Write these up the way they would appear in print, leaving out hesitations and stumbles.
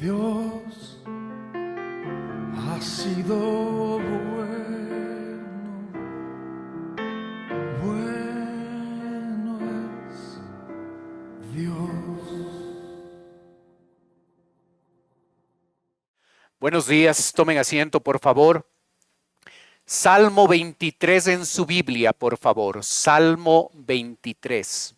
Dios ha sido bueno, bueno es Dios. Buenos días, tomen asiento, por favor. Salmo 23 en su Biblia, por favor. Salmo 23.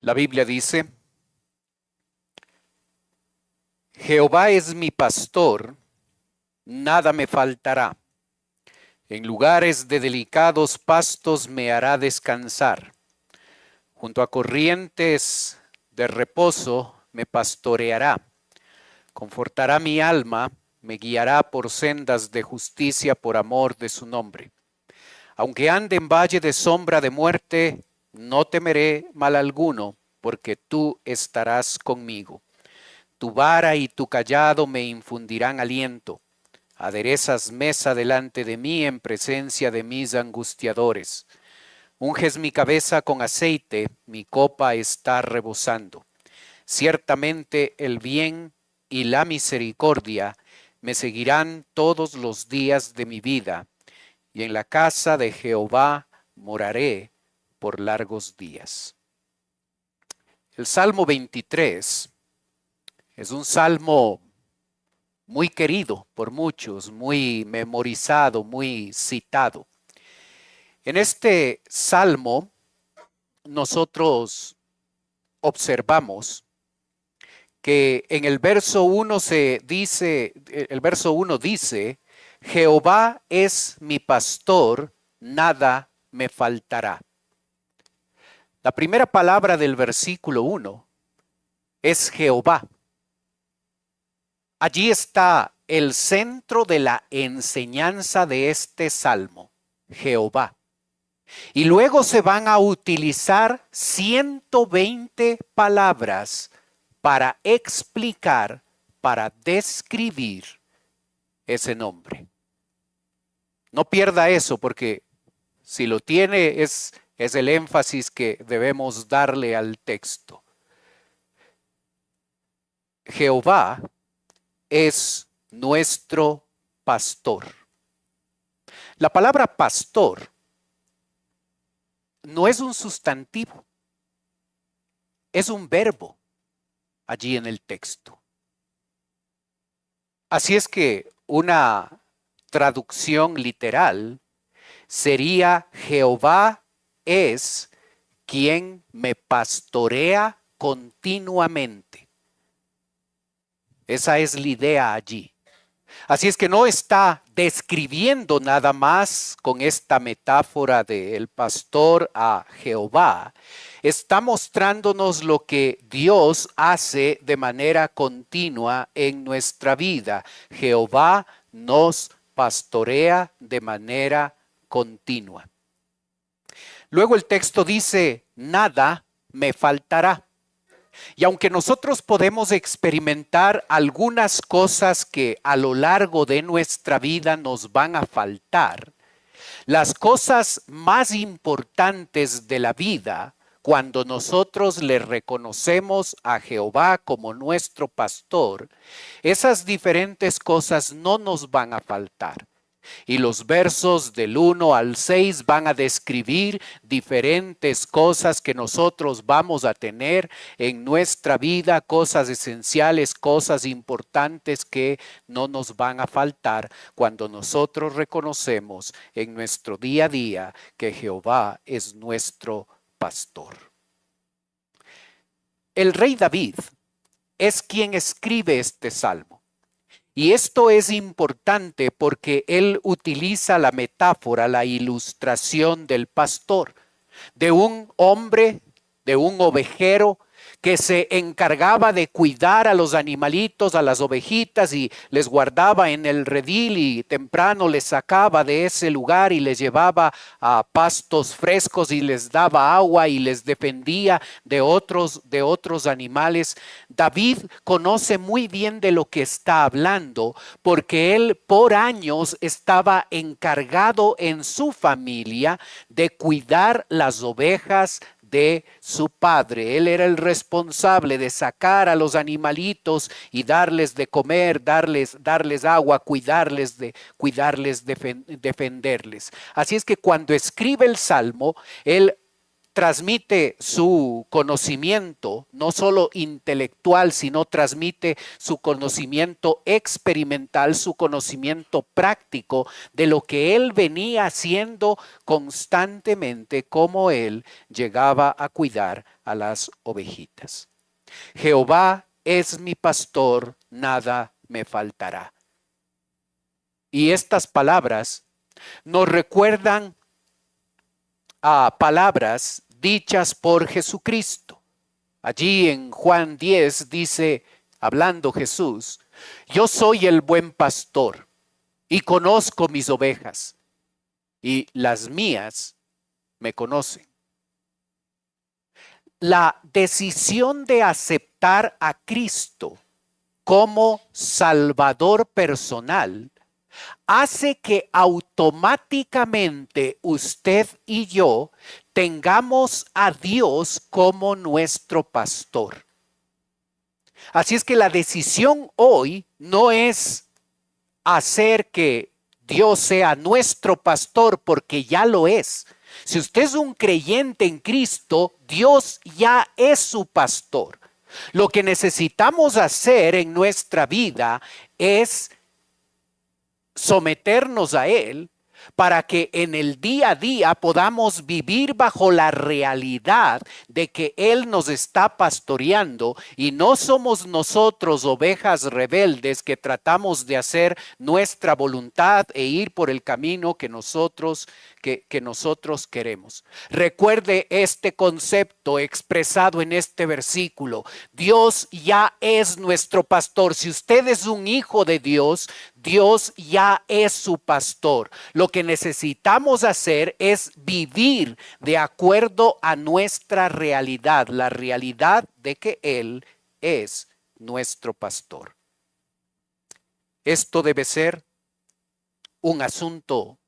La Biblia dice: Jehová es mi pastor, nada me faltará. En lugares de delicados pastos me hará descansar. Junto a corrientes de reposo me pastoreará. Confortará mi alma, me guiará por sendas de justicia por amor de su nombre. Aunque ande en valle de sombra de muerte, no temeré mal alguno, porque tú estarás conmigo. Tu vara y tu cayado me infundirán aliento. Aderezas mesa delante de mí en presencia de mis angustiadores. Unges mi cabeza con aceite, mi copa está rebosando. Ciertamente el bien y la misericordia me seguirán todos los días de mi vida, y en la casa de Jehová moraré por largos días. El Salmo 23 es un salmo muy querido por muchos, muy memorizado, muy citado. En este salmo nosotros observamos que en el verso 1 dice, Jehová es mi pastor, nada me faltará. La primera palabra del versículo 1 es Jehová. Allí está el centro de la enseñanza de este salmo, Jehová. Y luego se van a utilizar 120 palabras para explicar, para describir ese nombre. No pierda eso, porque si lo tiene es el énfasis que debemos darle al texto. Jehová es nuestro pastor. La palabra pastor no es un sustantivo, es un verbo allí en el texto. Así es que una traducción literal sería: Jehová es quien me pastorea continuamente. Esa es la idea allí. Así es que no está describiendo nada más con esta metáfora del pastor a Jehová. Está mostrándonos lo que Dios hace de manera continua en nuestra vida. Jehová nos pastorea de manera continua. Luego el texto dice: nada me faltará. Y aunque nosotros podemos experimentar algunas cosas que a lo largo de nuestra vida nos van a faltar, las cosas más importantes de la vida, cuando nosotros le reconocemos a Jehová como nuestro pastor, esas diferentes cosas no nos van a faltar. Y los versos del 1 al 6 van a describir diferentes cosas que nosotros vamos a tener en nuestra vida, cosas esenciales, cosas importantes que no nos van a faltar cuando nosotros reconocemos en nuestro día a día que Jehová es nuestro pastor. El rey David es quien escribe este salmo. Y esto es importante porque él utiliza la metáfora, la ilustración del pastor, de un hombre, de un ovejero que se encargaba de cuidar a los animalitos, a las ovejitas, y les guardaba en el redil y temprano les sacaba de ese lugar y les llevaba a pastos frescos y les daba agua y les defendía de otros animales. David conoce muy bien de lo que está hablando porque él por años estaba encargado en su familia de cuidar las ovejas de su padre. Él era el responsable de sacar a los animalitos y darles de comer, darles agua, defenderles. Así es que cuando escribe el Salmo, él transmite su conocimiento, no solo intelectual, sino transmite su conocimiento experimental, su conocimiento práctico de lo que él venía haciendo constantemente, como él llegaba a cuidar a las ovejitas. Jehová es mi pastor, nada me faltará. Y estas palabras nos recuerdan a palabras dichas por Jesucristo. Allí en Juan 10 dice, hablando Jesús, yo soy el buen pastor y conozco mis ovejas y las mías me conocen. La decisión de aceptar a Cristo como Salvador personal hace que automáticamente usted y yo tengamos a Dios como nuestro pastor. Así es que la decisión hoy no es hacer que Dios sea nuestro pastor, porque ya lo es. Si usted es un creyente en Cristo, Dios ya es su pastor. Lo que necesitamos hacer en nuestra vida es someternos a Él para que en el día a día podamos vivir bajo la realidad de que Él nos está pastoreando y no somos nosotros ovejas rebeldes que tratamos de hacer nuestra voluntad e ir por el camino que nosotros queremos. Recuerde este concepto expresado en este versículo. Dios ya es nuestro pastor. Si usted es un hijo de Dios, Dios ya es su pastor. Lo que necesitamos hacer es vivir de acuerdo a nuestra realidad, la realidad de que Él es nuestro pastor. Esto debe ser un asunto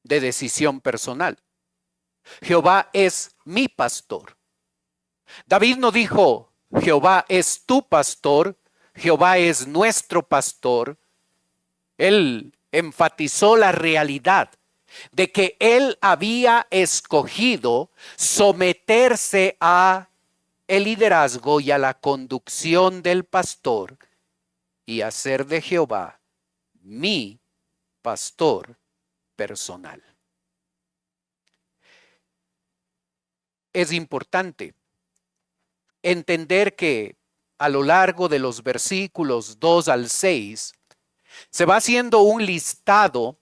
de decisión personal. Jehová es mi pastor. David no dijo, Jehová es tu pastor, Jehová es nuestro pastor. Él enfatizó la realidad de que él había escogido someterse a el liderazgo y a la conducción del pastor y hacer de Jehová mi pastor personal. Es importante entender que a lo largo de los versículos 2 al 6 se va haciendo un listado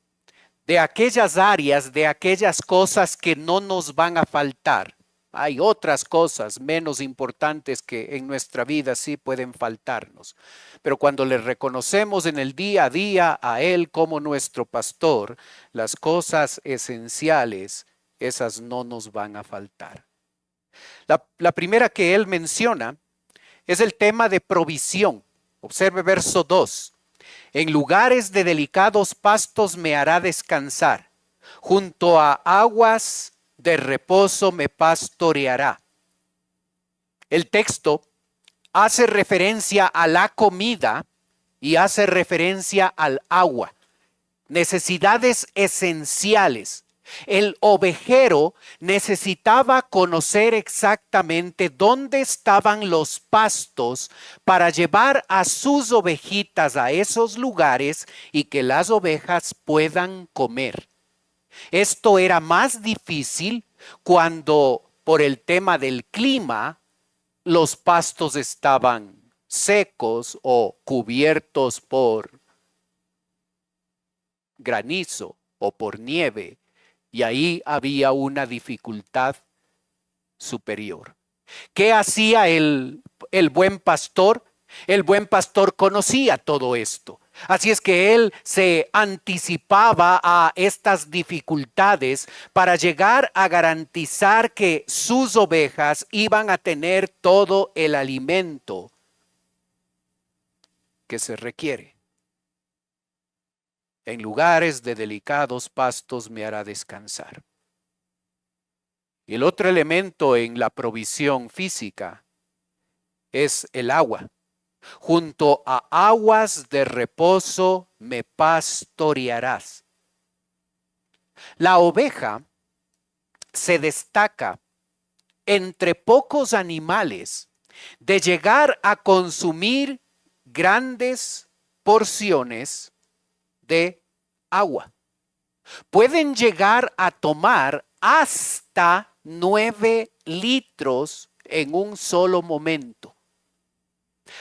de aquellas áreas, de aquellas cosas que no nos van a faltar. Hay otras cosas menos importantes que en nuestra vida sí pueden faltarnos. Pero cuando le reconocemos en el día a día a Él como nuestro pastor, las cosas esenciales, esas no nos van a faltar. La primera que Él menciona es el tema de provisión. Observe verso 2. En lugares de delicados pastos me hará descansar. Junto a aguas de reposo me pastoreará. El texto hace referencia a la comida y hace referencia al agua. Necesidades esenciales. El ovejero necesitaba conocer exactamente dónde estaban los pastos para llevar a sus ovejitas a esos lugares y que las ovejas puedan comer. Esto era más difícil cuando, por el tema del clima, los pastos estaban secos o cubiertos por granizo o por nieve, y ahí había una dificultad superior. ¿Qué hacía el buen pastor? El buen pastor conocía todo esto. Así es que él se anticipaba a estas dificultades para llegar a garantizar que sus ovejas iban a tener todo el alimento que se requiere. En lugares de delicados pastos me hará descansar. Y el otro elemento en la provisión física es el agua. Junto a aguas de reposo me pastorearás. La oveja se destaca entre pocos animales de llegar a consumir grandes porciones de agua. Pueden llegar a tomar hasta 9 litros en un solo momento.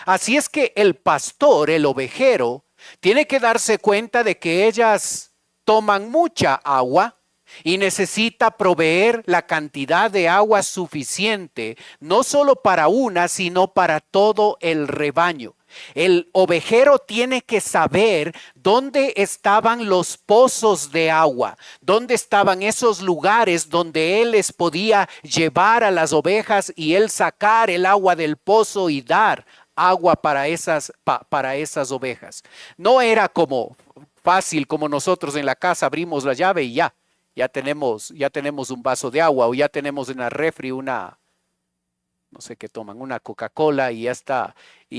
Así es que el pastor, el ovejero, tiene que darse cuenta de que ellas toman mucha agua y necesita proveer la cantidad de agua suficiente, no solo para una, sino para todo el rebaño. El ovejero tiene que saber dónde estaban los pozos de agua, dónde estaban esos lugares donde él les podía llevar a las ovejas y él sacar el agua del pozo y dar agua para esas ovejas. No era como fácil como nosotros en la casa abrimos la llave y ya tenemos un vaso de agua o ya tenemos en la refri una, no sé qué toman, una Coca-Cola y ya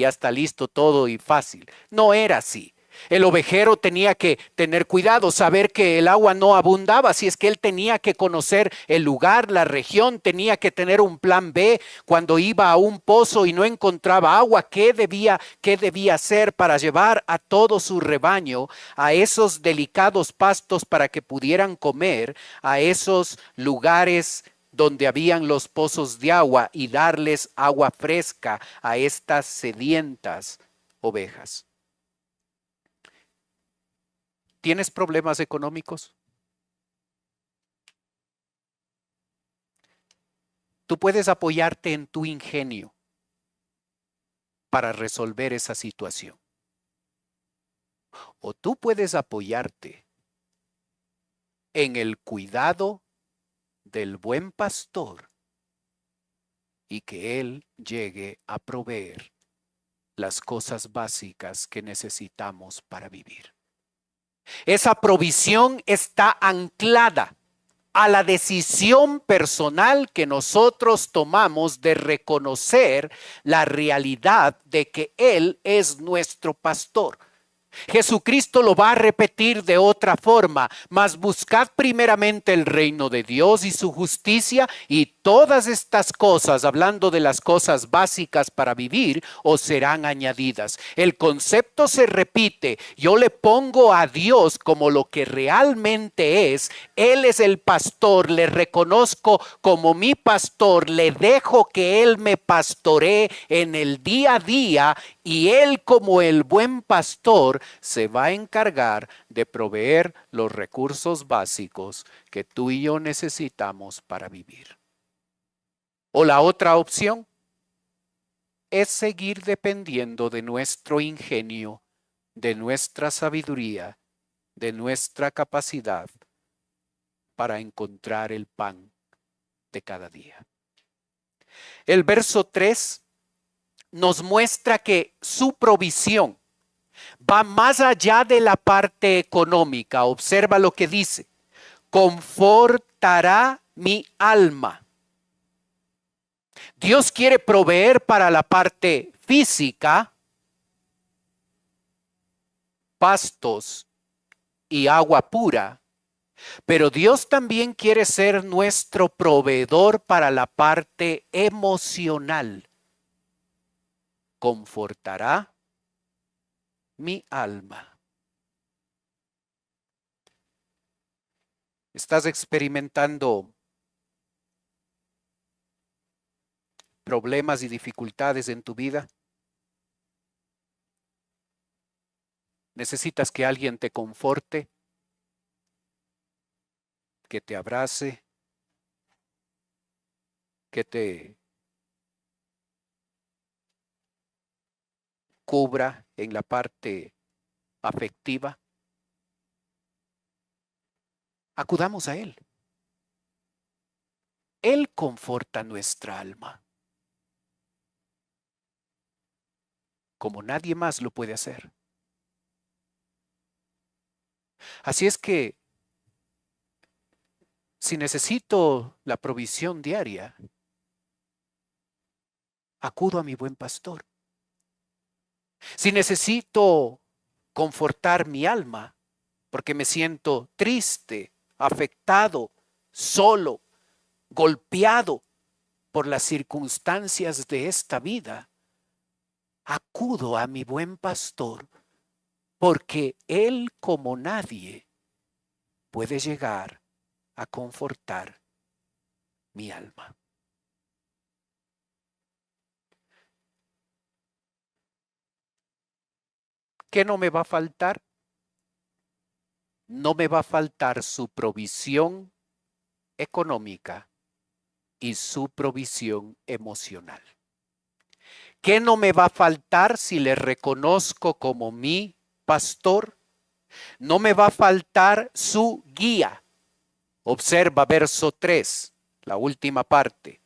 está listo todo y fácil. No era así. El ovejero tenía que tener cuidado, saber que el agua no abundaba, así es que él tenía que conocer el lugar, la región, tenía que tener un plan B cuando iba a un pozo y no encontraba agua, qué debía hacer para llevar a todo su rebaño a esos delicados pastos para que pudieran comer, a esos lugares donde habían los pozos de agua y darles agua fresca a estas sedientas ovejas. ¿Tienes problemas económicos? Tú puedes apoyarte en tu ingenio para resolver esa situación. O tú puedes apoyarte en el cuidado del buen pastor y que él llegue a proveer las cosas básicas que necesitamos para vivir. Esa provisión está anclada a la decisión personal que nosotros tomamos de reconocer la realidad de que Él es nuestro pastor. Jesucristo lo va a repetir de otra forma, mas buscad primeramente el reino de Dios y su justicia y todas estas cosas, hablando de las cosas básicas para vivir, os serán añadidas. El concepto se repite, yo le pongo a Dios como lo que realmente es. Él es el pastor, le reconozco como mi pastor, le dejo que Él me pastoree en el día a día y Él como el buen pastor se va a encargar de proveer los recursos básicos que tú y yo necesitamos para vivir. O la otra opción es seguir dependiendo de nuestro ingenio, de nuestra sabiduría, de nuestra capacidad para encontrar el pan de cada día. El verso 3 nos muestra que su provisión va más allá de la parte económica. Observa lo que dice: confortará mi alma. Dios quiere proveer para la parte física, pastos y agua pura, pero Dios también quiere ser nuestro proveedor para la parte emocional. Confortará mi alma. ¿Estás experimentando problemas y dificultades en tu vida? ¿Necesitas que alguien te conforte, que te abrace, que te cubra en la parte afectiva, acudamos a Él. Él conforta nuestra alma, como nadie más lo puede hacer. Así es que, si necesito la provisión diaria, acudo a mi buen pastor. Si necesito confortar mi alma, porque me siento triste, afectado, solo, golpeado por las circunstancias de esta vida, acudo a mi buen pastor, porque Él como nadie puede llegar a confortar mi alma. ¿Qué no me va a faltar? No me va a faltar su provisión económica y su provisión emocional. ¿Qué no me va a faltar si le reconozco como mi pastor? No me va a faltar su guía. Observa verso 3, la última parte.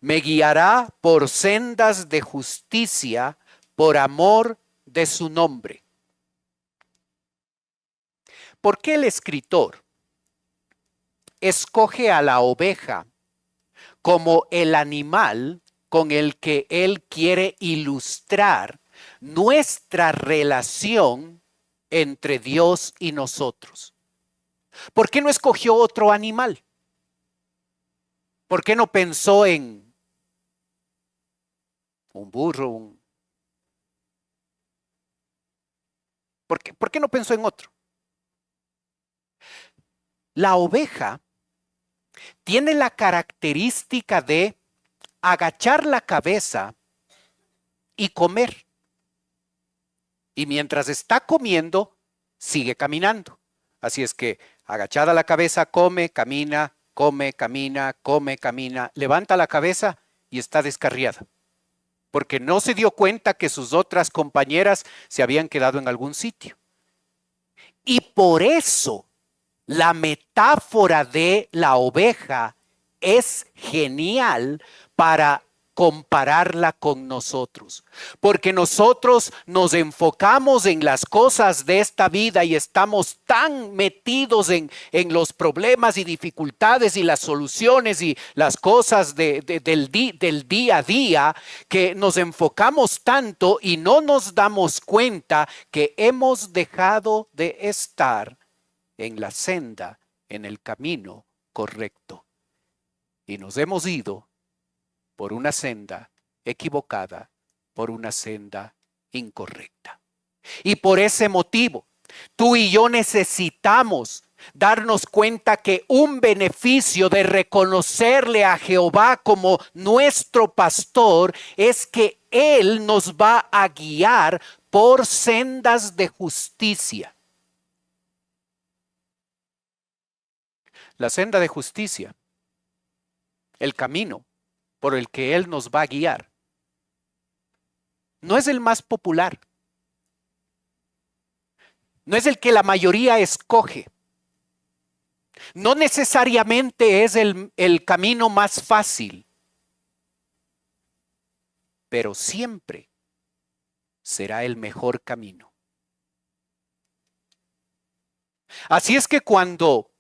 Me guiará por sendas de justicia por amor de su nombre. ¿Por qué el escritor escoge a la oveja como el animal con el que él quiere ilustrar nuestra relación entre Dios y nosotros? ¿Por qué no escogió otro animal? ¿Por qué no pensó en un burro? ¿Por qué no pensó en otro? La oveja tiene la característica de agachar la cabeza y comer. Y mientras está comiendo, sigue caminando. Así es que agachada la cabeza, come, camina, come, camina, come, camina. Levanta la cabeza y está descarriada, porque no se dio cuenta que sus otras compañeras se habían quedado en algún sitio. Y por eso la metáfora de la oveja es genial para compararla con nosotros, porque nosotros nos enfocamos en las cosas de esta vida y estamos tan metidos en los problemas y dificultades y las soluciones y las cosas del día a día, que nos enfocamos tanto y no nos damos cuenta que hemos dejado de estar en la senda, en el camino correcto, y nos hemos ido por una senda equivocada, por una senda incorrecta. Y por ese motivo, tú y yo necesitamos darnos cuenta que un beneficio de reconocerle a Jehová como nuestro pastor es que Él nos va a guiar por sendas de justicia. La senda de justicia, el camino por el que Él nos va a guiar, no es el más popular, no es el que la mayoría escoge, no necesariamente es el camino más fácil, pero siempre será el mejor camino. Así es que cuando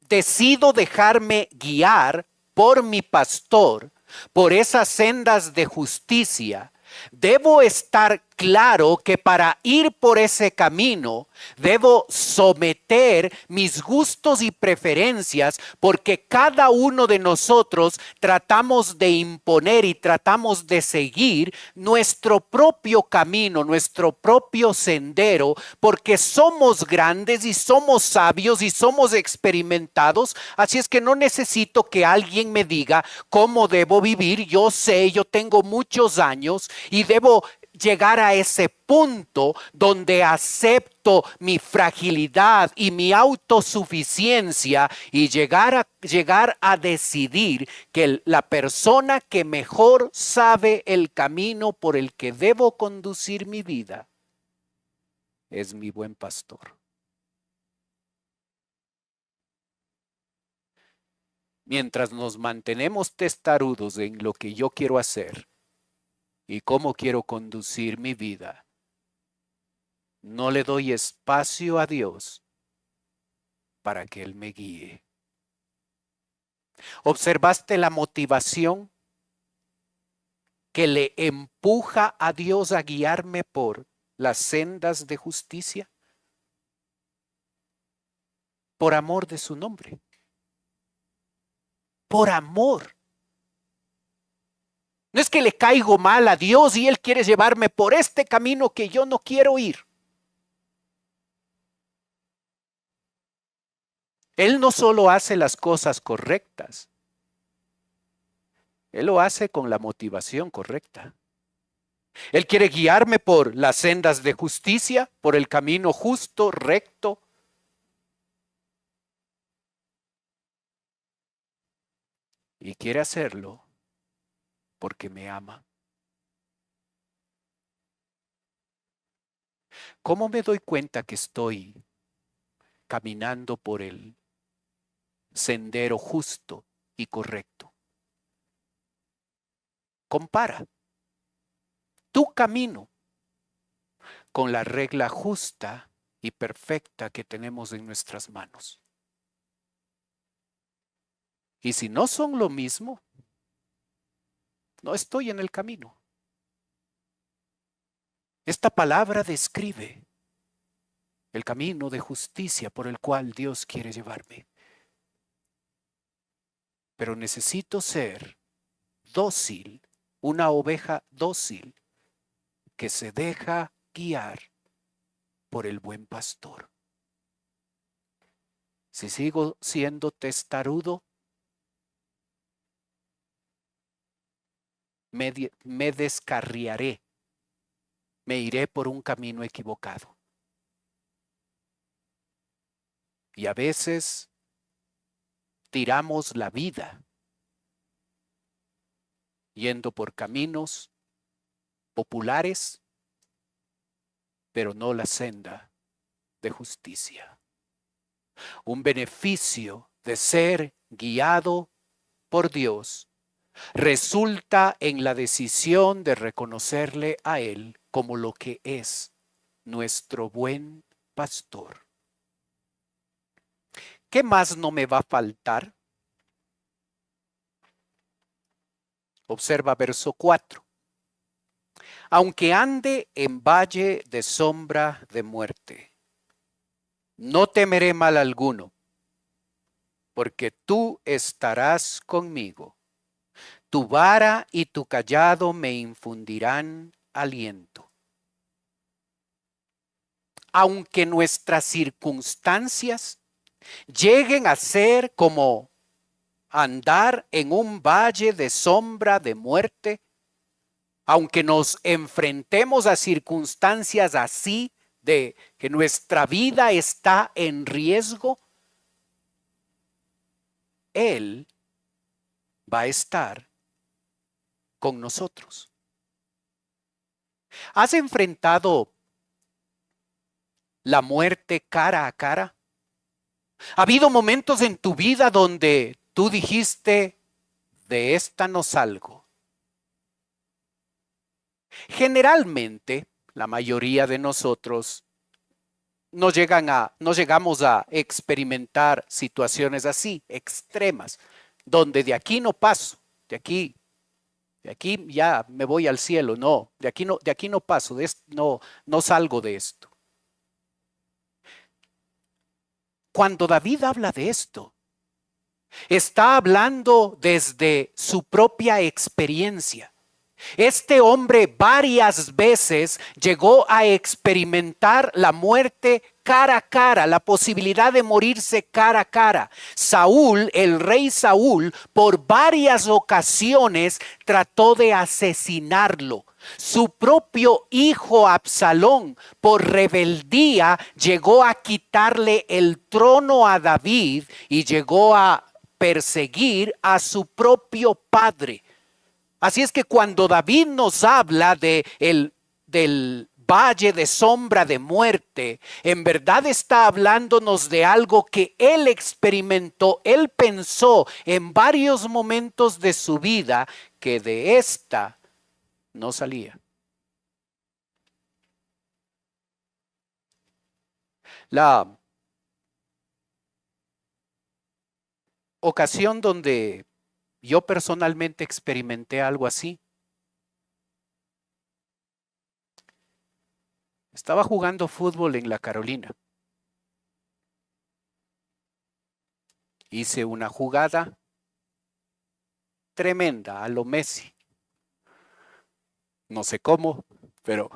decido dejarme guiar por mi pastor, por esas sendas de justicia, debo estar claro que para ir por ese camino debo someter mis gustos y preferencias, porque cada uno de nosotros tratamos de imponer y tratamos de seguir nuestro propio camino, nuestro propio sendero, porque somos grandes y somos sabios y somos experimentados. Así es que no necesito que alguien me diga cómo debo vivir. Yo sé, yo tengo muchos años y debo llegar a ese punto donde acepto mi fragilidad y mi autosuficiencia y llegar a decidir que la persona que mejor sabe el camino por el que debo conducir mi vida es mi buen pastor. Mientras nos mantenemos testarudos en lo que yo quiero hacer y cómo quiero conducir mi vida, no le doy espacio a Dios para que Él me guíe. ¿Observaste la motivación que le empuja a Dios a guiarme por las sendas de justicia? Por amor de su nombre. Por amor. No es que le caigo mal a Dios y Él quiere llevarme por este camino que yo no quiero ir. Él no solo hace las cosas correctas, Él lo hace con la motivación correcta. Él quiere guiarme por las sendas de justicia, por el camino justo, recto. Y quiere hacerlo porque me ama. ¿Cómo me doy cuenta que estoy caminando por el sendero justo y correcto? Compara tu camino con la regla justa y perfecta que tenemos en nuestras manos. Y si no son lo mismo, no estoy en el camino. Esta palabra describe el camino de justicia por el cual Dios quiere llevarme. Pero necesito ser dócil, una oveja dócil que se deja guiar por el buen pastor. Si sigo siendo testarudo, me descarriaré, me iré por un camino equivocado. Y a veces tiramos la vida yendo por caminos populares, pero no la senda de justicia. Un beneficio de ser guiado por Dios resulta en la decisión de reconocerle a Él como lo que es nuestro buen pastor. ¿Qué más no me va a faltar? Observa verso 4. Aunque ande en valle de sombra de muerte, no temeré mal alguno, porque tú estarás conmigo. Tu vara y tu cayado me infundirán aliento. Aunque nuestras circunstancias lleguen a ser como andar en un valle de sombra de muerte, aunque nos enfrentemos a circunstancias así de que nuestra vida está en riesgo, Él va a estar con nosotros. ¿Has enfrentado la muerte cara a cara? ¿Ha habido momentos en tu vida donde tú dijiste, de esta no salgo? Generalmente, la mayoría de nosotros no llegamos a experimentar situaciones así, extremas, donde de aquí no paso, de aquí ya me voy al cielo, no, de aquí no paso, no salgo de esto. Cuando David habla de esto, está hablando desde su propia experiencia. Este hombre varias veces llegó a experimentar la muerte cara a cara, la posibilidad de morirse cara a cara. Saúl, el rey Saúl, por varias ocasiones trató de asesinarlo. Su propio hijo Absalón, por rebeldía, llegó a quitarle el trono a David y llegó a perseguir a su propio padre. Así es que cuando David nos habla del valle de sombra de muerte, en verdad está hablándonos de algo que él experimentó, él pensó en varios momentos de su vida que de esta no salía. La ocasión donde yo personalmente experimenté algo así, estaba jugando fútbol en la Carolina. Hice una jugada tremenda a lo Messi. No sé cómo, pero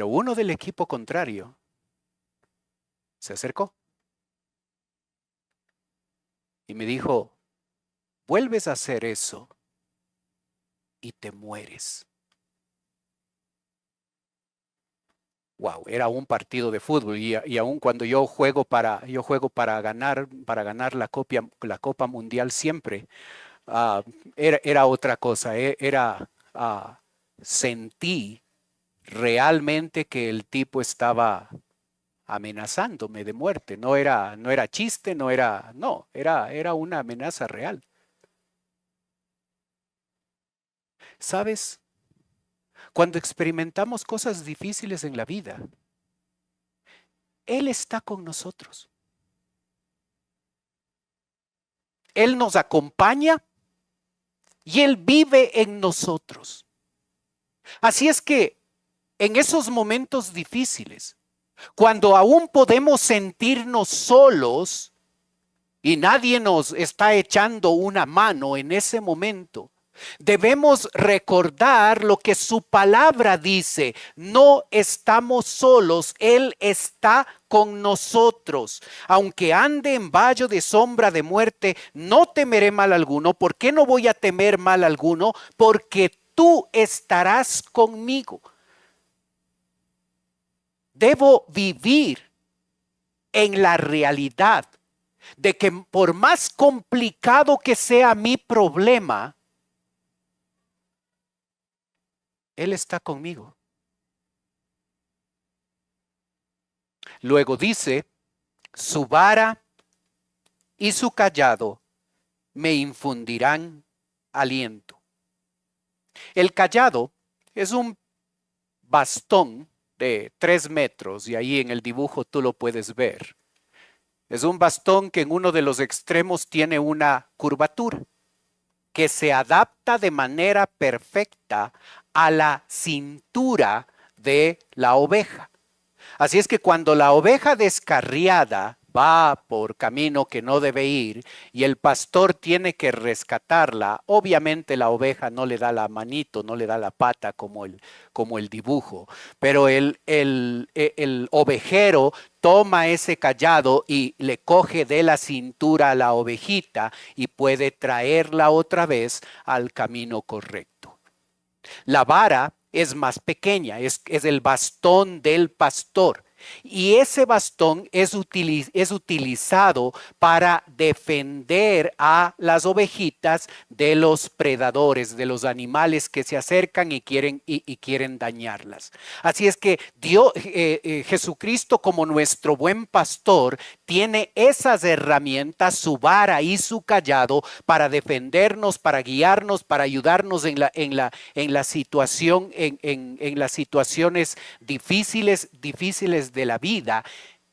uno del equipo contrario se acercó y me dijo, vuelves a hacer eso y te mueres. Wow, era un partido de fútbol y aun cuando yo juego para ganar la Copa Mundial siempre, era otra cosa, sentí realmente que el tipo estaba amenazándome de muerte, no era chiste, era una amenaza real. ¿Sabes? Cuando experimentamos cosas difíciles en la vida, Él está con nosotros. Él nos acompaña y Él vive en nosotros. Así es que en esos momentos difíciles, cuando aún podemos sentirnos solos y nadie nos está echando una mano en ese momento, debemos recordar lo que su palabra dice. No estamos solos, Él está con nosotros. Aunque ande en valle de sombra de muerte, no temeré mal alguno. ¿Por qué no voy a temer mal alguno? Porque tú estarás conmigo. Debo vivir en la realidad de que por más complicado que sea mi problema, Él está conmigo. Luego dice, su vara y su cayado me infundirán aliento. El cayado es un bastón de 3 metros y ahí en el dibujo tú lo puedes ver. Es un bastón que en uno de los extremos tiene una curvatura que se adapta de manera perfecta a la cintura de la oveja. Así es que cuando la oveja descarriada va por camino que no debe ir y el pastor tiene que rescatarla, obviamente la oveja no le da la manito, no le da la pata como el dibujo, pero el ovejero toma ese cayado y le coge de la cintura a la ovejita y puede traerla otra vez al camino correcto. La vara es más pequeña, es el bastón del pastor. Y ese bastón es utilizado para defender a las ovejitas de los predadores, de los animales que se acercan y quieren dañarlas. Así es que Jesucristo, como nuestro buen pastor, tiene esas herramientas, su vara y su cayado, para defendernos, para guiarnos, para ayudarnos en las situaciones difíciles de la vida.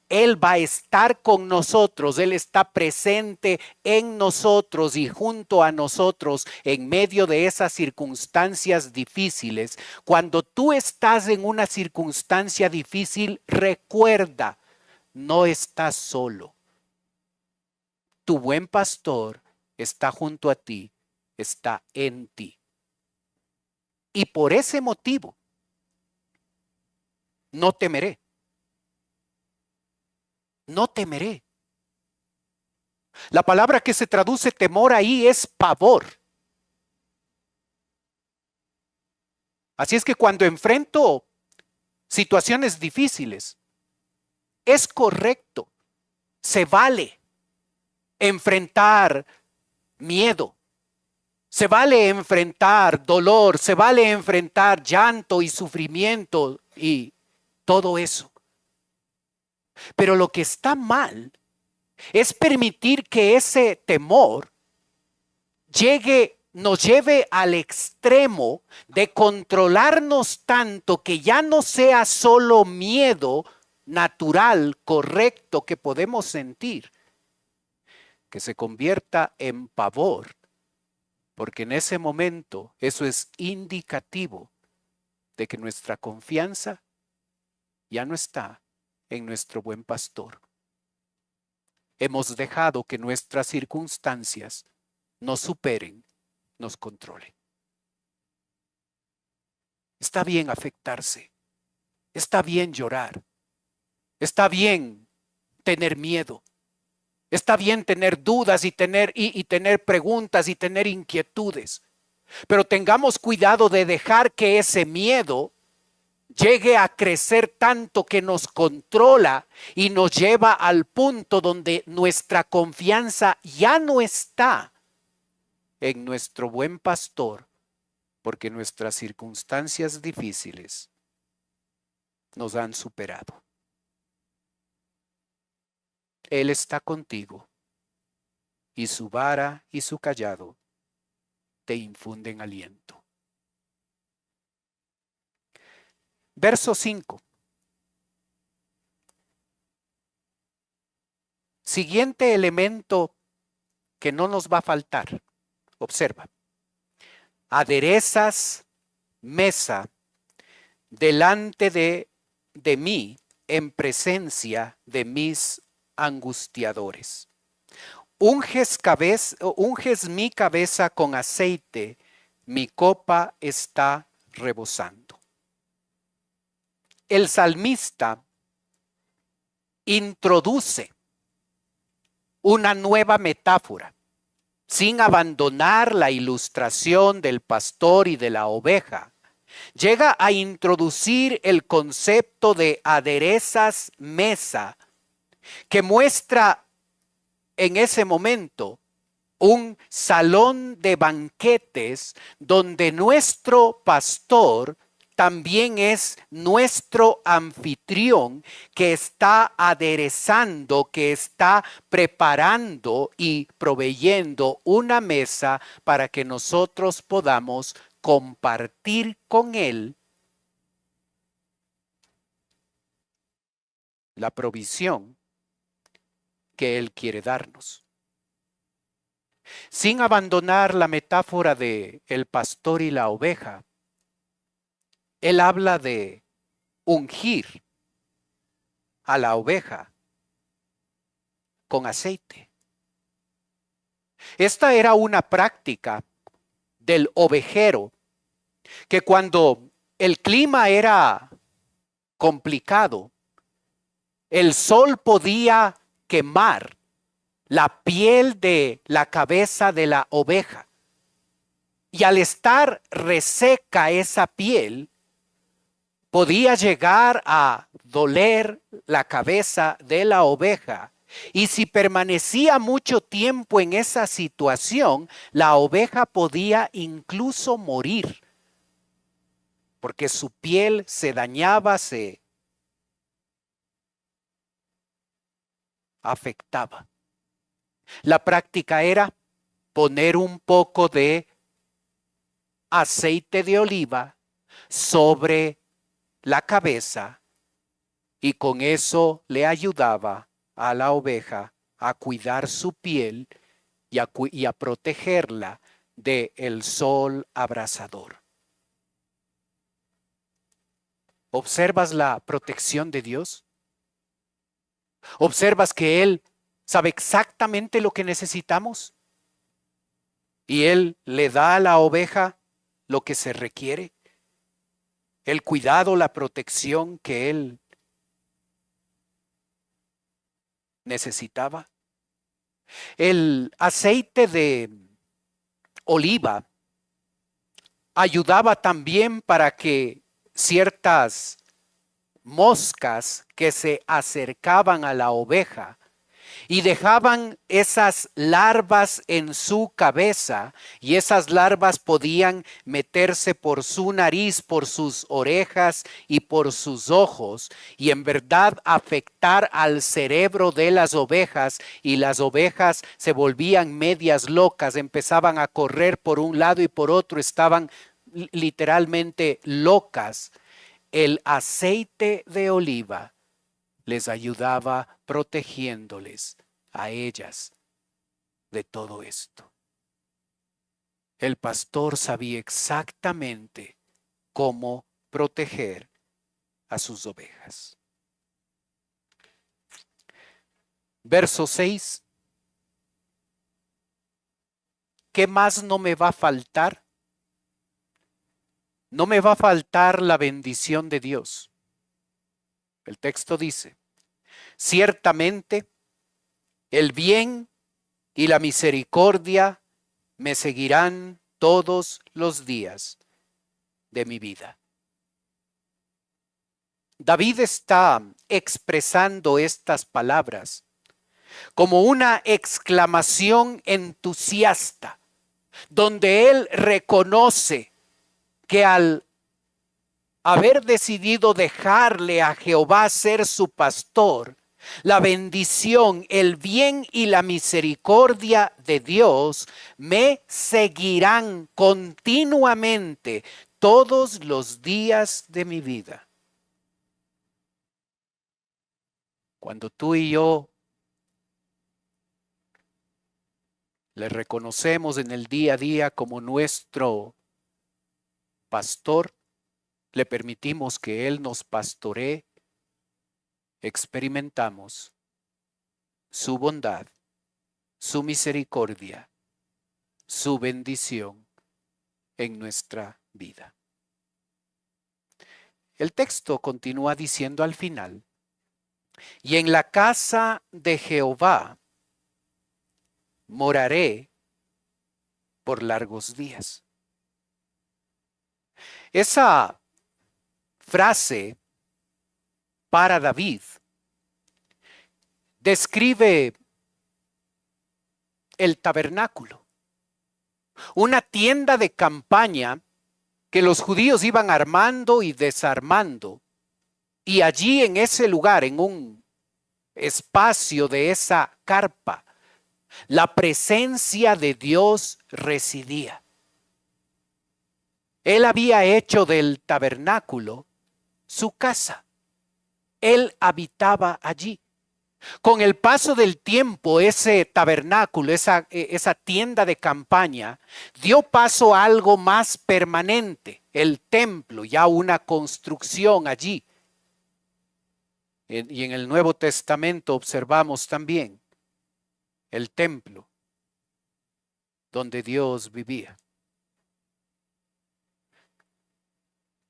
Él va a estar con nosotros, Él está presente en nosotros y junto a nosotros en medio de esas circunstancias difíciles. Cuando tú estás en una circunstancia difícil, recuerda, no estás solo. Tu buen pastor está junto a ti, está en ti. Y por ese motivo, no temeré. No temeré. La palabra que se traduce temor ahí es pavor. Así es que cuando enfrento situaciones difíciles, es correcto, se vale enfrentar miedo, se vale enfrentar dolor, se vale enfrentar llanto y sufrimiento y todo eso. Pero lo que está mal es permitir que ese temor nos lleve al extremo de controlarnos tanto que ya no sea solo miedo natural, correcto, que podemos sentir, que se convierta en pavor, porque en ese momento eso es indicativo de que nuestra confianza ya no está en nuestro buen pastor. Hemos dejado que nuestras circunstancias nos superen, nos controlen. Está bien afectarse, está bien llorar, está bien tener miedo, está bien tener dudas y tener preguntas y tener inquietudes, pero tengamos cuidado de dejar que ese miedo llegue a crecer tanto que nos controla y nos lleva al punto donde nuestra confianza ya no está en nuestro buen pastor, porque nuestras circunstancias difíciles nos han superado. Él está contigo y su vara y su cayado te infunden aliento. Verso 5. Siguiente elemento que no nos va a faltar. Observa. Aderezas mesa delante de mí en presencia de mis angustiadores. Unges mi cabeza con aceite, mi copa está rebosando. El salmista introduce una nueva metáfora, sin abandonar la ilustración del pastor y de la oveja. Llega a introducir el concepto de aderezas mesa, que muestra en ese momento un salón de banquetes donde nuestro pastor también es nuestro anfitrión, que está aderezando, que está preparando y proveyendo una mesa para que nosotros podamos compartir con él la provisión que él quiere darnos. Sin abandonar la metáfora de el pastor y la oveja, él habla de ungir a la oveja con aceite. Esta era una práctica del ovejero que cuando el clima era complicado, el sol podía quemar la piel de la cabeza de la oveja. Y al estar reseca esa piel, podía llegar a doler la cabeza de la oveja. Y si permanecía mucho tiempo en esa situación, la oveja podía incluso morir, porque su piel se dañaba, se afectaba. La práctica era poner un poco de aceite de oliva sobre la cabeza, y con eso le ayudaba a la oveja a cuidar su piel y a protegerla del sol abrasador. ¿Observas la protección de Dios? ¿Observas que Él sabe exactamente lo que necesitamos? Y Él le da a la oveja lo que se requiere. el cuidado, la protección que él necesitaba. El aceite de oliva ayudaba también para que ciertas moscas que se acercaban a la oveja y dejaban esas larvas en su cabeza, y esas larvas podían meterse por su nariz, por sus orejas y por sus ojos, y en verdad afectar al cerebro de las ovejas, y las ovejas se volvían medias locas, empezaban a correr por un lado y por otro, estaban literalmente locas. El aceite de oliva les ayudaba protegiéndoles a ellas de todo esto. El pastor sabía exactamente cómo proteger a sus ovejas. Verso 6. ¿Qué más no me va a faltar? No me va a faltar la bendición de Dios. El texto dice: ciertamente el bien y la misericordia me seguirán todos los días de mi vida. David está expresando estas palabras como una exclamación entusiasta, donde él reconoce que al haber decidido dejarle a Jehová ser su pastor, la bendición, el bien y la misericordia de Dios me seguirán continuamente todos los días de mi vida. Cuando tú y yo le reconocemos en el día a día como nuestro pastor, le permitimos que Él nos pastoree, experimentamos su bondad, su misericordia, su bendición en nuestra vida. El texto continúa diciendo al final: y en la casa de Jehová moraré por largos días. Esa frase para David describe el tabernáculo, una tienda de campaña que los judíos iban armando y desarmando, y allí en ese lugar, en un espacio de esa carpa, la presencia de Dios residía. Él había hecho del tabernáculo su casa. Él habitaba allí. Con el paso del tiempo, ese tabernáculo, esa tienda de campaña, dio paso a algo más permanente, el templo, ya una construcción allí. Y en el Nuevo Testamento observamos también el templo donde Dios vivía.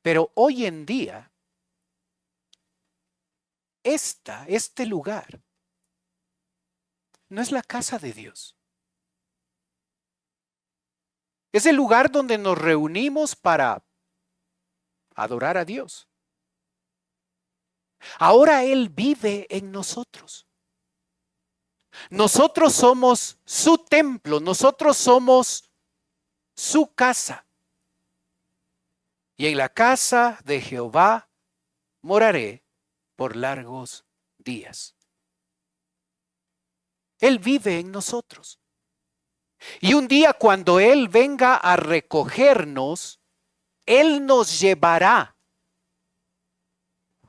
Pero hoy en día, este lugar no es la casa de Dios. Es el lugar donde nos reunimos para adorar a Dios. Ahora Él vive en nosotros. Nosotros somos su templo, nosotros somos su casa. Y en la casa de Jehová moraré por largos días. Él vive en nosotros. Y un día cuando Él venga a recogernos, Él nos llevará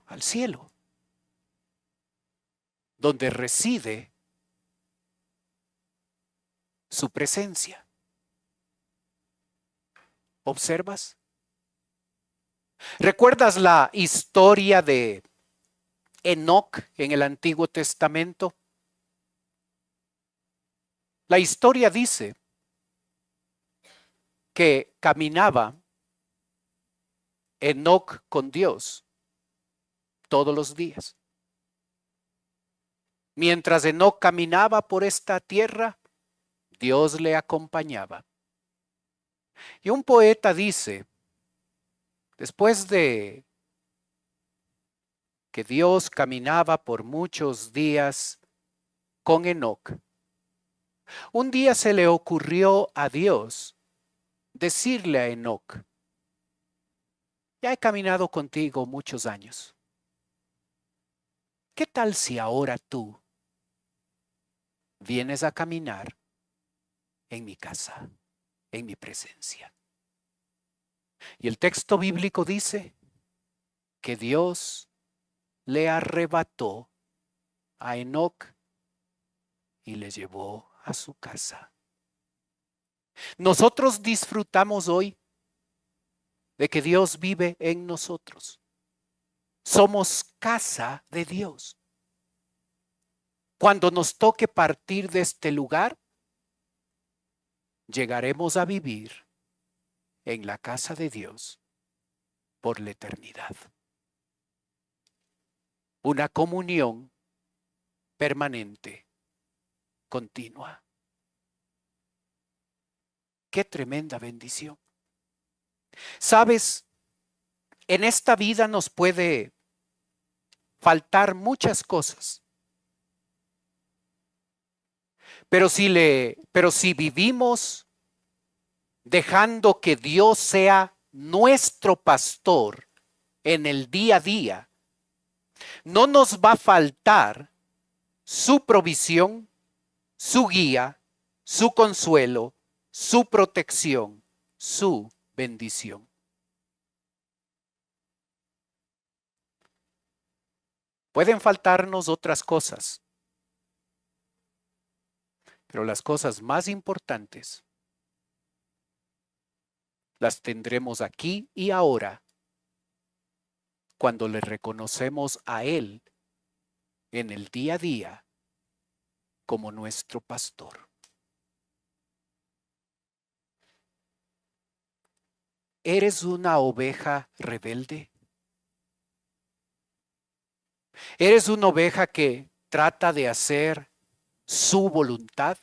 al cielo, donde reside su presencia. ¿Observas? ¿Recuerdas la historia de Enoc en el Antiguo Testamento? La historia dice que caminaba Enoc con Dios todos los días. Mientras Enoc caminaba por esta tierra, Dios le acompañaba. Y un poeta dice, después de que Dios caminaba por muchos días con Enoc, un día se le ocurrió a Dios decirle a Enoc, ya he caminado contigo muchos años. ¿Qué tal si ahora tú vienes a caminar en mi casa, en mi presencia? Y el texto bíblico dice que Dios le arrebató a Enoc y le llevó a su casa. Nosotros disfrutamos hoy de que Dios vive en nosotros. Somos casa de Dios. Cuando nos toque partir de este lugar, llegaremos a vivir en la casa de Dios por la eternidad. Una comunión permanente, continua. Qué tremenda bendición. Sabes, en esta vida nos puede faltar muchas cosas. Pero si vivimos dejando que Dios sea nuestro pastor en el día a día, no nos va a faltar su provisión, su guía, su consuelo, su protección, su bendición. Pueden faltarnos otras cosas, pero las cosas más importantes las tendremos aquí y ahora cuando le reconocemos a Él en el día a día como nuestro pastor. ¿Eres una oveja rebelde? ¿Eres una oveja que trata de hacer su voluntad?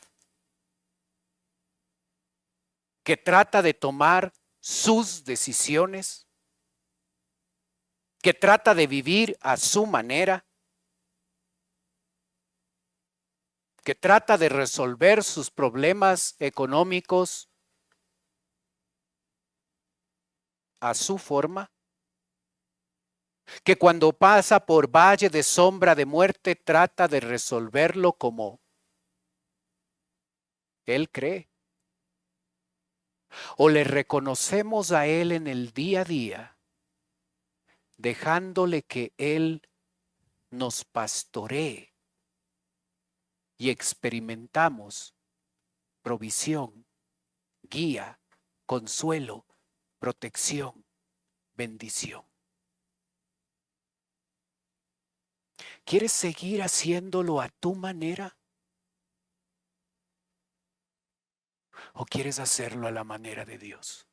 ¿Que trata de tomar sus decisiones? ¿Que trata de vivir a su manera? ¿Que trata de resolver sus problemas económicos a su forma? ¿Que cuando pasa por valle de sombra de muerte trata de resolverlo como él cree? ¿O le reconocemos a Él en el día a día, dejándole que Él nos pastoree y experimentamos provisión, guía, consuelo, protección, bendición? ¿Quieres seguir haciéndolo a tu manera? ¿O quieres hacerlo a la manera de Dios?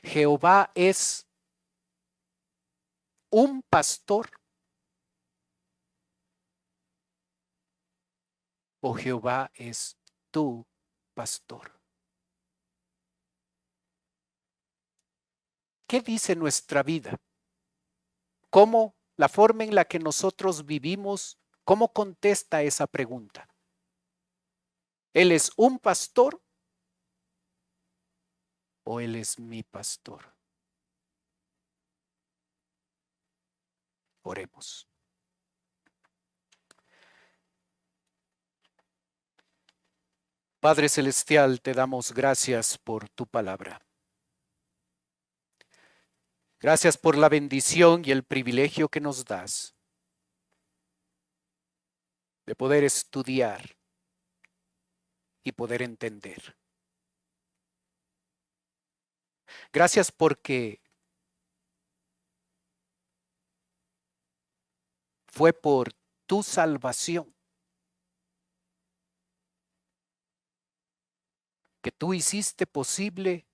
Jehová es un pastor. ¿O Jehová es tu pastor? ¿Qué dice nuestra vida? ¿Cómo la forma en la que nosotros vivimos, cómo contesta esa pregunta? ¿Él es un pastor o Él es mi pastor? Oremos. Padre Celestial, te damos gracias por tu palabra. Gracias por la bendición y el privilegio que nos das de poder estudiar y poder entender. Gracias porque fue por tu salvación que tú hiciste posible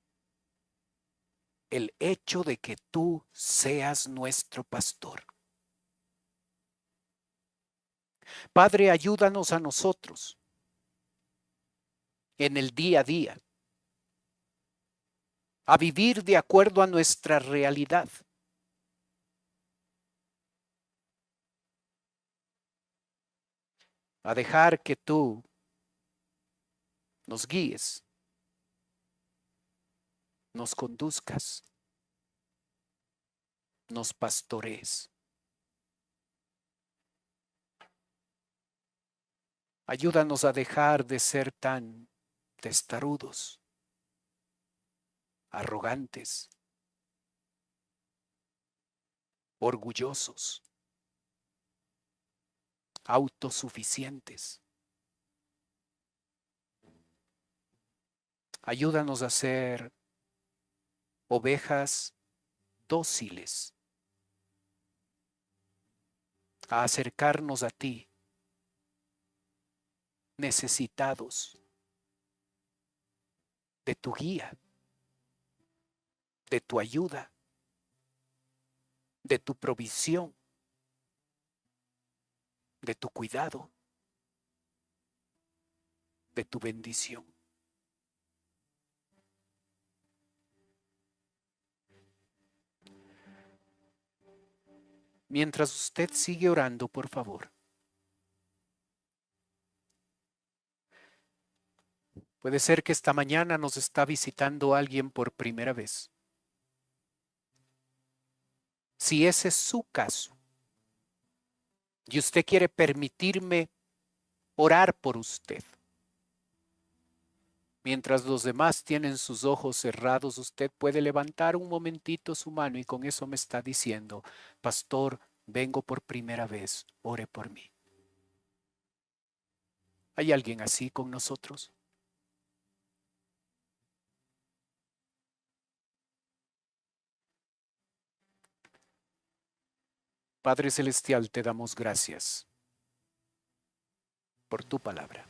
el hecho de que tú seas nuestro pastor. Padre, ayúdanos a nosotros en el día a día a vivir de acuerdo a nuestra realidad. A dejar que tú nos guíes, nos conduzcas, nos pastorees. Ayúdanos a dejar de ser tan testarudos, arrogantes, orgullosos, autosuficientes. Ayúdanos a ser ovejas dóciles, a acercarnos a ti, necesitados de tu guía, de tu ayuda, de tu provisión, de tu cuidado, de tu bendición. Mientras usted sigue orando, por favor, puede ser que esta mañana nos está visitando alguien por primera vez. Si ese es su caso y usted quiere permitirme orar por usted, mientras los demás tienen sus ojos cerrados, usted puede levantar un momentito su mano y con eso me está diciendo: pastor, vengo por primera vez, ore por mí. ¿Hay alguien así con nosotros? Padre Celestial, te damos gracias por tu palabra.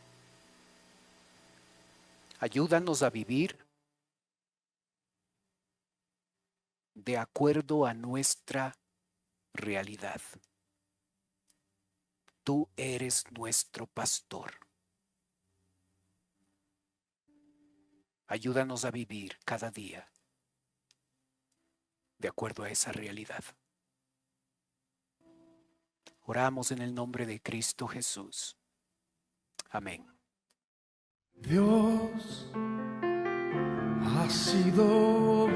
Ayúdanos a vivir de acuerdo a nuestra realidad. Tú eres nuestro pastor. Ayúdanos a vivir cada día de acuerdo a esa realidad. Oramos en el nombre de Cristo Jesús. Amén. Dios ha sido